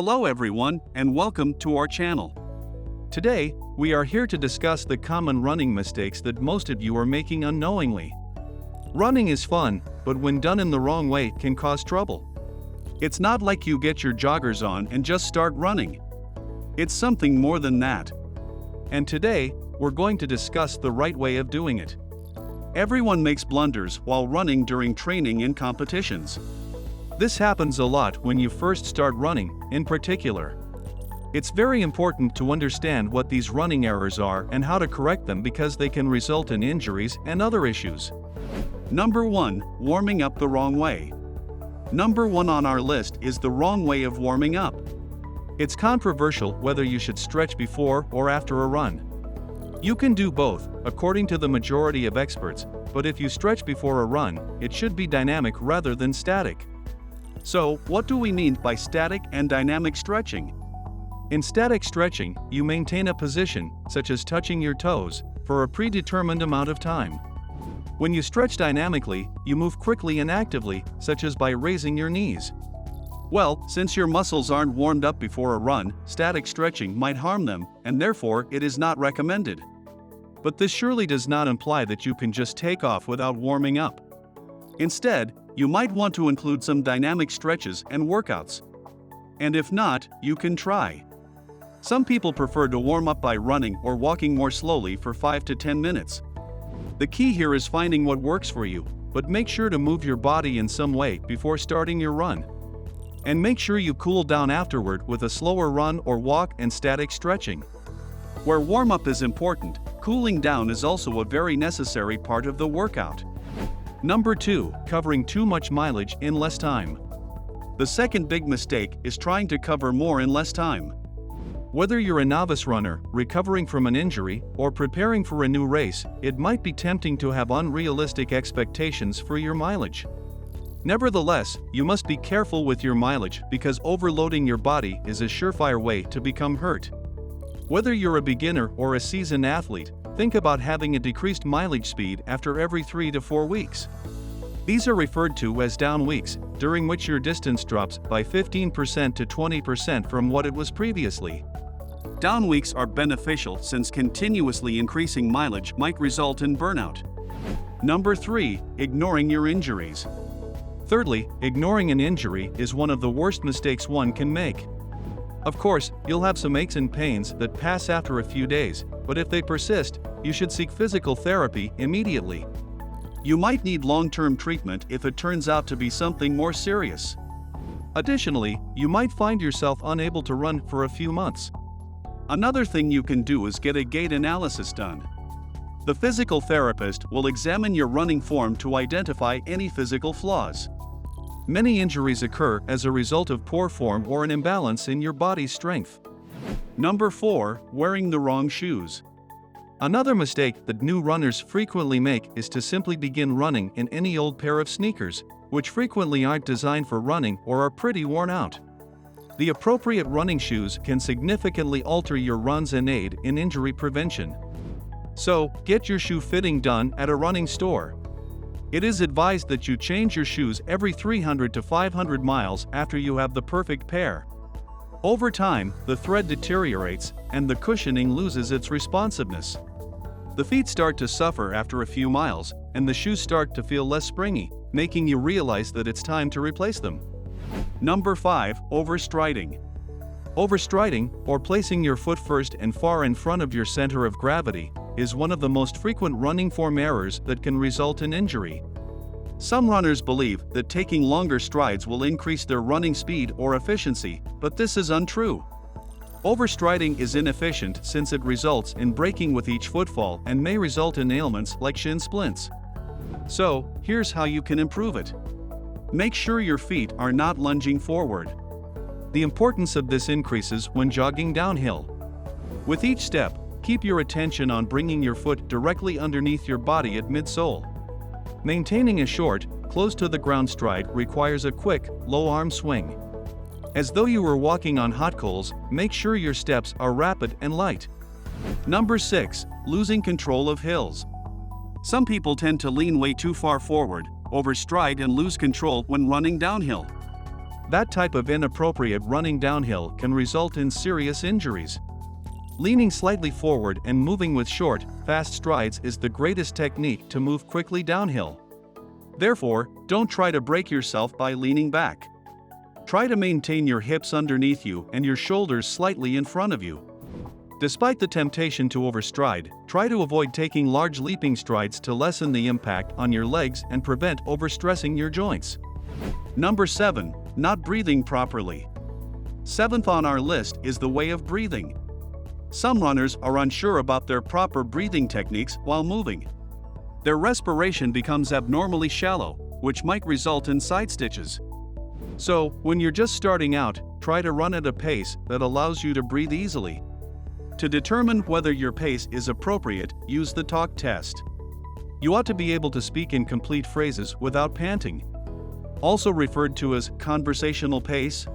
Hello everyone, and welcome to our channel. Today, we are here to discuss the common running mistakes that most of you are making unknowingly. Running is fun, but when done in the wrong way can cause trouble. It's not like you get your joggers on and just start running. It's something more than that. And today, we're going to discuss the right way of doing it. Everyone makes blunders while running during training and competitions. This happens a lot when you first start running, in particular. It's very important to understand what these running errors are and how to correct them because they can result in injuries and other issues. Number 1. Warming up the wrong way. Number 1 on our list is the wrong way of warming up. It's controversial whether you should stretch before or after a run. You can do both, according to the majority of experts, but if you stretch before a run, it should be dynamic rather than static. So, what do we mean by static and dynamic stretching? In static stretching, you maintain a position, such as touching your toes, for a predetermined amount of time. When you stretch dynamically, you move quickly and actively, such as by raising your knees. Well, since your muscles aren't warmed up before a run, static stretching might harm them, and therefore it is not recommended. But this surely does not imply that you can just take off without warming up. Instead, you might want to include some dynamic stretches and workouts. And if not, you can try. Some people prefer to warm up by running or walking more slowly for 5 to 10 minutes. The key here is finding what works for you, but make sure to move your body in some way before starting your run. And make sure you cool down afterward with a slower run or walk and static stretching. Where warm-up is important, cooling down is also a very necessary part of the workout. Number 2. Covering too much mileage in less time. The second big mistake is trying to cover more in less time. Whether you're a novice runner, recovering from an injury, or preparing for a new race, it might be tempting to have unrealistic expectations for your mileage. Nevertheless, you must be careful with your mileage because overloading your body is a surefire way to become hurt. Whether you're a beginner or a seasoned athlete, think about having a decreased mileage speed after every 3 to 4 weeks. These are referred to as down weeks, during which your distance drops by 15% to 20% from what it was previously. Down weeks are beneficial since continuously increasing mileage might result in burnout. Number 3. Ignoring your injuries. Thirdly, ignoring an injury is one of the worst mistakes one can make. Of course, you'll have some aches and pains that pass after a few days, but if they persist, you should seek physical therapy immediately. You might need long-term treatment if it turns out to be something more serious. Additionally, you might find yourself unable to run for a few months. Another thing you can do is get a gait analysis done. The physical therapist will examine your running form to identify any physical flaws. Many injuries occur as a result of poor form or an imbalance in your body's strength. Number 4. Wearing the wrong shoes. Another mistake that new runners frequently make is to simply begin running in any old pair of sneakers, which frequently aren't designed for running or are pretty worn out. The appropriate running shoes can significantly alter your runs and aid in injury prevention. So, get your shoe fitting done at a running store. It is advised that you change your shoes every 300 to 500 miles after you have the perfect pair. Over time, the thread deteriorates, and the cushioning loses its responsiveness. The feet start to suffer after a few miles, and the shoes start to feel less springy, making you realize that it's time to replace them. Number 5. Overstriding. Overstriding, or placing your foot first and far in front of your center of gravity, is one of the most frequent running form errors that can result in injury. Some runners believe that taking longer strides will increase their running speed or efficiency, but this is untrue. Overstriding is inefficient since it results in braking with each footfall and may result in ailments like shin splints. So, here's how you can improve it. Make sure your feet are not lunging forward. The importance of this increases when jogging downhill. With each step, keep your attention on bringing your foot directly underneath your body at midsole. Maintaining a short, close to the ground stride requires a quick, low arm swing. As though you were walking on hot coals, make sure your steps are rapid and light. Number 6. Losing control of hills. Some people tend to lean way too far forward, overstride and lose control when running downhill. That type of inappropriate running downhill can result in serious injuries. Leaning slightly forward and moving with short, fast strides is the greatest technique to move quickly downhill. Therefore, don't try to break yourself by leaning back. Try to maintain your hips underneath you and your shoulders slightly in front of you. Despite the temptation to overstride, try to avoid taking large leaping strides to lessen the impact on your legs and prevent overstressing your joints. Number 7. Not breathing properly. 7th on our list is the way of breathing. Some runners are unsure about their proper breathing techniques while moving. Their respiration becomes abnormally shallow, which might result in side stitches. So, when you're just starting out, try to run at a pace that allows you to breathe easily. To determine whether your pace is appropriate, use the talk test. You ought to be able to speak in complete phrases without panting, also referred to as conversational pace.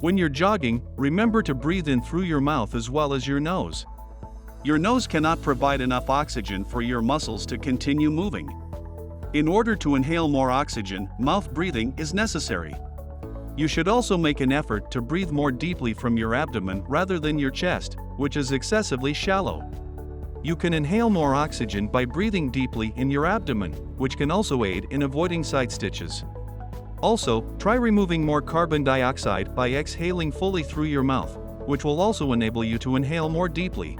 When you're jogging, remember to breathe in through your mouth as well as your nose. Your nose cannot provide enough oxygen for your muscles to continue moving. In order to inhale more oxygen, mouth breathing is necessary. You should also make an effort to breathe more deeply from your abdomen rather than your chest, which is excessively shallow. You can inhale more oxygen by breathing deeply in your abdomen, which can also aid in avoiding side stitches. Also, try removing more carbon dioxide by exhaling fully through your mouth, which will also enable you to inhale more deeply.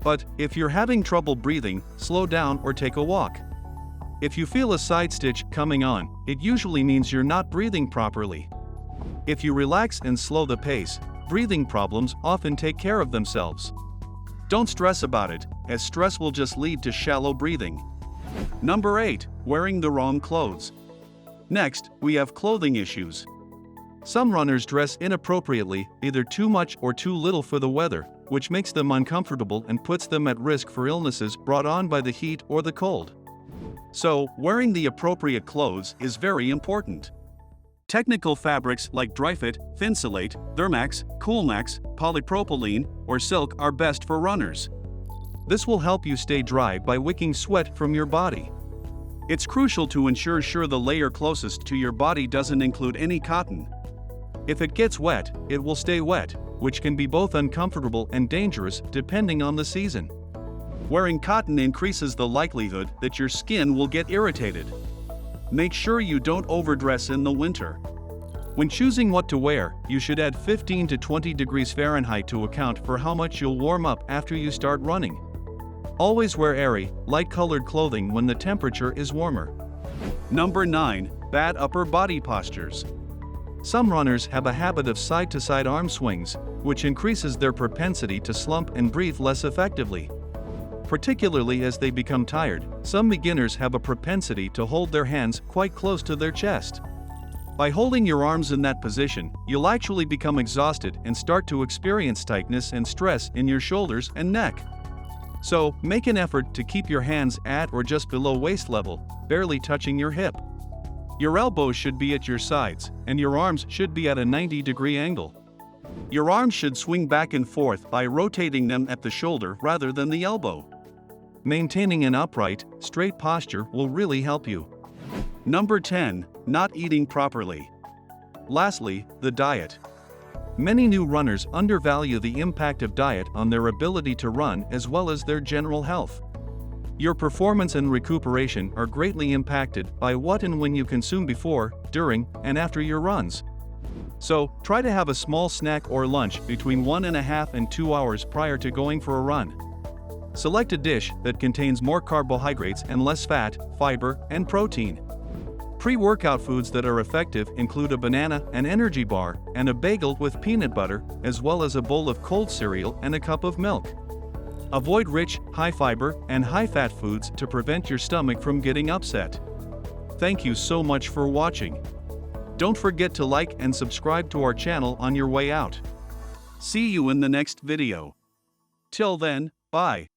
But, if you're having trouble breathing, slow down or take a walk. If you feel a side stitch coming on, it usually means you're not breathing properly. If you relax and slow the pace, breathing problems often take care of themselves. Don't stress about it, as stress will just lead to shallow breathing. Number 8. Wearing the wrong clothes. Next, we have clothing issues. Some runners dress inappropriately, either too much or too little for the weather, which makes them uncomfortable and puts them at risk for illnesses brought on by the heat or the cold. So, wearing the appropriate clothes is very important. Technical fabrics like Dryfit, Thinsulate, Thermax, Coolmax, polypropylene, or silk are best for runners. This will help you stay dry by wicking sweat from your body. It's crucial to ensure the layer closest to your body doesn't include any cotton. If it gets wet, it will stay wet, which can be both uncomfortable and dangerous depending on the season. Wearing cotton increases the likelihood that your skin will get irritated. Make sure you don't overdress in the winter. When choosing what to wear, you should add 15 to 20 degrees Fahrenheit to account for how much you'll warm up after you start running. Always wear airy, light-colored clothing when the temperature is warmer. Number 9. Bad upper body postures. Some runners have a habit of side-to-side arm swings, which increases their propensity to slump and breathe less effectively. Particularly as they become tired, some beginners have a propensity to hold their hands quite close to their chest. By holding your arms in that position, you'll actually become exhausted and start to experience tightness and stress in your shoulders and neck. So, make an effort to keep your hands at or just below waist level, barely touching your hip. Your elbows should be at your sides, and your arms should be at a 90-degree angle. Your arms should swing back and forth by rotating them at the shoulder rather than the elbow. Maintaining an upright, straight posture will really help you. Number 10. Not eating properly. Lastly, the diet. Many new runners undervalue the impact of diet on their ability to run as well as their general health. Your performance and recuperation are greatly impacted by what and when you consume before, during, and after your runs. So, try to have a small snack or lunch between 1.5 and 2 hours prior to going for a run. Select a dish that contains more carbohydrates and less fat, fiber, and protein. Pre-workout foods that are effective include a banana, an energy bar, and a bagel with peanut butter, as well as a bowl of cold cereal and a cup of milk. Avoid rich, high-fiber, and high-fat foods to prevent your stomach from getting upset. Thank you so much for watching. Don't forget to like and subscribe to our channel on your way out. See you in the next video. Till then, bye.